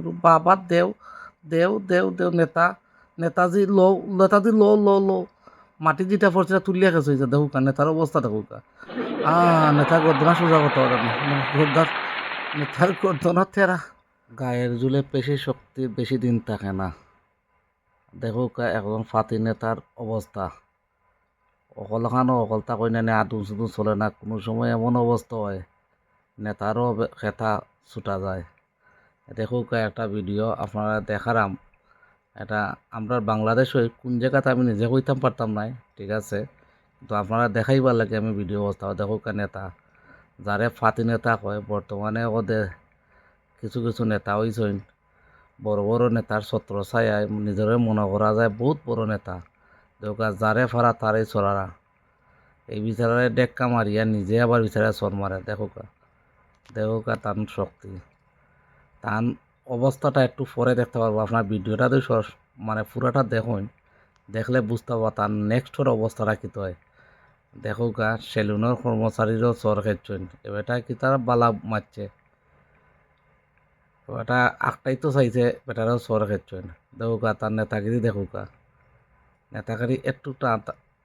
শুরু বাবা দেও দেও দেও দেও নেতা নেতাজি লো নেতাজি লো লো লো মাটি যেটা পড়ছে তুলিয়া গেছে হয়েছে দেখুকা নেতার অবস্থা দেখুকা নেতার গর্দনা সোজা করতে পারে না গর্দার নেতার গর্দনা তেরা গায়ের জুলে পেশি শক্তি বেশি দিন থাকে না দেখুকা একজন ফাতি নেতার অবস্থা অকলখানো অকলতা কই না আদু শুধু চলে না কোনো সময় এমন অবস্থা হয় নেতারও খেতা ছুটা যায় দেখুকা একটা ভিডিও আপনারা দেখারাম এটা আমরা বাংলাদেশে কোন জায়গাতে আমি নিজে কইতাম পারতাম নাই ঠিক আছে তো আপনারা দেখাইবার লাগে আমি ভিডিও অবস্থা দেখুকা নেতা যারে ফাতি নেতা কয় বর্তমানে ওদের কিছু কিছু নেতা হইছেন বড় বড় নেতার ছত্র ছায় নিজের মনে করা যায় বহুত বড় নেতা দেখুকা যারে ফারা তারই চলারা এই বিচারে ডেক্কা মারিয়া নিজে আবার বিচারে চর মারে দেখুকা দেখুকা তান শক্তি তান অবস্থাটা একটু পরে দেখতে পারবো আপনার ভিডিওটা তো মানে পুরাটা দেখুন দেখলে বুঝতে পারবো তার নেক্সটের অবস্থাটা কী হয় দেখুকা সেলুনের কর্মচারীরও চর খেয়েছেন এবারটা কি তারা বালা মারছে এটা একটাই তো চাইছে বেটারাও চর খেয়েছেন দেখুকা তার নেতাগিরি দেখুকা নেতাগিরি একটুটা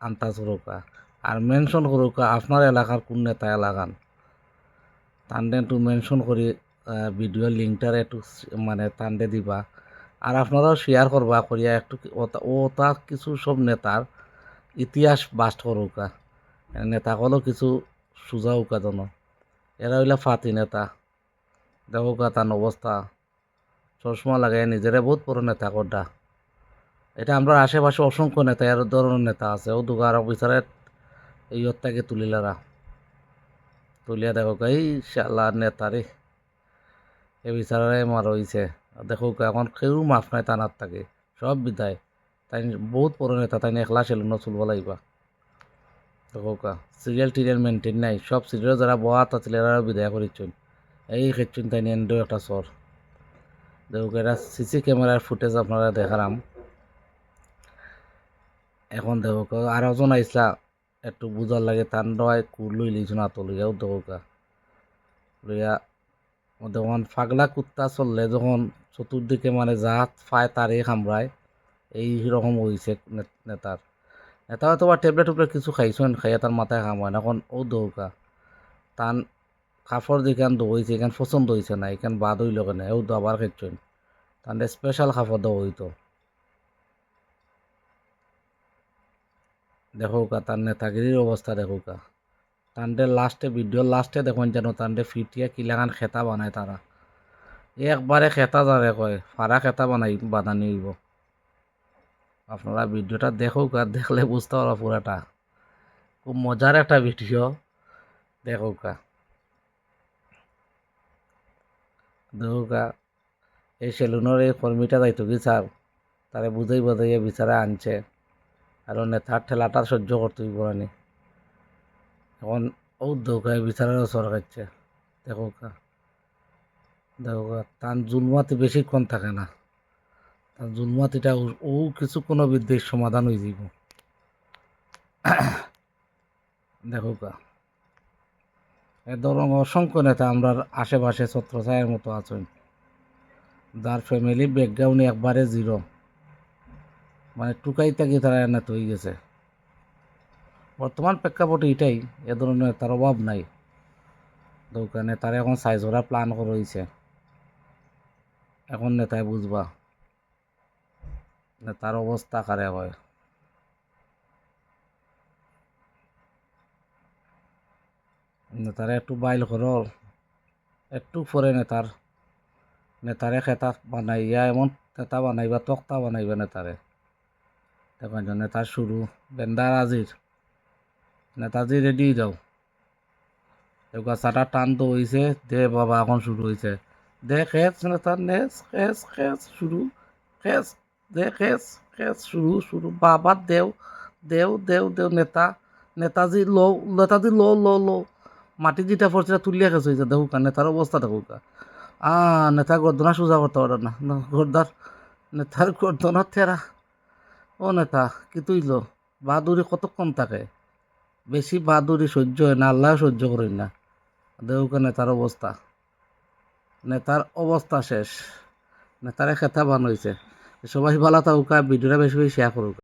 আন্তাজ করুকা আর মেনশন করুকা আপনার এলাকার কোন নেতা এলাকান তান্ডে একটু মেনশন করি ভিডিও লিঙ্কটার একটু মানে তান্ডে দিবা আর আপনারাও শেয়ার করবা করিয়া একটু তা কিছু সব নেতার ইতিহাস বাস্ট করুকা নেতাগুলো কিছু সুজা উকা জন এরা হইলা ফাতি নেতা দেখুকা তার অবস্থা চশমা লাগাই নিজেরা বহুত বড় নেতা করডা এটা আমরা আশেপাশে অসংখ্য নেতা এর ধরনের নেতা আছে ও দুগার অফিসারের এই হত্যাকে তুলিলারা তুলিয়া দেখো এই শালা নেতারে এ বিচারে মার হইছে দেখো এখন কেউ মাফ নাই টানার থাকে সব বিদায় তাই বহুত বড় নেতা তাই একলা সেলুন চলব লাগবা দেখো সিরিয়াল টিরিয়াল মেনটেন নাই সব সিরিয়াল যারা বহা আছিল এরা বিদায় করিচ্ছেন এই খেচ্ছেন তাই এন্ড একটা চর দেখো এটা সিসি ক্যামেরার ফুটেজ আপনারা দেখালাম এখন দেখো আর ওজন আইসলা একটু বুঝার লাগে তান নয় কুর লই লিছ না তো লইয়াও দেখো লইয়া তখন পাগলা কুত্তা চললে যখন চতুর্দিকে মানে যা পায় তারই কামড়ায় এই রকম হয়েছে নেতার নেতা হয়তো বা ট্যাবলেট টুবলেট কিছু খাইছেন খাইয়া তার মাথায় কামড়ায় এখন ও দৌকা তান কাপড় যেখান দৌড়েছে এখান পছন্দ হয়েছে না এখান বাদ হইল কেন ও আবার খেয়েছেন তান স্পেশাল কাপড় দেওয়া হইতো দেখোকা তার নেতাগিরির অবস্থা দেখোকা তান্ডে লাস্টে ভিডিওর লাস্টে দেখুন যেন তান্ডে ফিটিয়া কিলাগান খেতা বানায় তারা একবারে খেতা যারে কয় ফারা খেতা বানানি হইব আপনারা ভিডিওটা দেখুক আর দেখলে বুঝতে পারো পুরাটা খুব মজার একটা ভিডিও দেখুকা দেখুকা এই সেলুনের এই কর্মীটা যাইতো কি চাও তারে বুঝাই বুঝাইয়া বিচারে আনছে আর নেতার ঠেলাটা সহ্য করতে হইব না এখন ও দৌকায় বিচারের সর খাচ্ছে দেখুকা দেখুকা তার জুলমাতি বেশিক্ষণ থাকে না তার জুলমাতিটা ও কিছু কোনো বিদ্যের সমাধান হয়ে যাব দেখুকা এ ধরনের অসংখ্য নেতা আমরা আশেপাশে ছত্রছায়ের মতো আছেন যার ফ্যামিলি ব্যাকগ্রাউন্ড একবারে জিরো মানে টুকাই তাকি তারা এনে হয়ে গেছে বর্তমান প্রেক্ষাপটে এটাই এ ধরনের তার অভাব নাই দোকানে তারা এখন সাইজ ওরা প্ল্যান করে রয়েছে এখন নেতায় বুঝবা নেতার অবস্থা কারে হয় নেতারে একটু বাইল করো একটু পরে নেতারে খেতা বানাইয়া এমন নেতা বানাইবা তক্তা বানাইবা নেতারে দেখুন নেতার শুরু বেন্দার আজির নেতাজি রেডি যাও এবার চাটা টান তো হয়েছে দে বাবা এখন শুরু হয়েছে দে খেস নেতার নেস খেস খেস শুরু খেস দে খেস খেস শুরু শুরু বাবা দেও দেও দেও দেও নেতাজি লো লো লো মাটি যেটা পড়ছে তুলিয়া গেছে হয়েছে দেখুকা নেতার অবস্থা দেখুকা নেতা গর্দনা সোজা করতে পারে না গর্দার নেতার গর্দনা তেরা ও নেতা কি তুইল বাহাদুরি কতক্ষণ থাকে বেশি বাহাদুরি সহ্য হয় না আল্লাহ সহ্য করেন না দেখুকা নেতার অবস্থা শেষ নেতারে খেতা বান হয়েছে। সবাই ভালো থাকুক, ভিডিওটা বেশি বেশি শেয়ার করুক।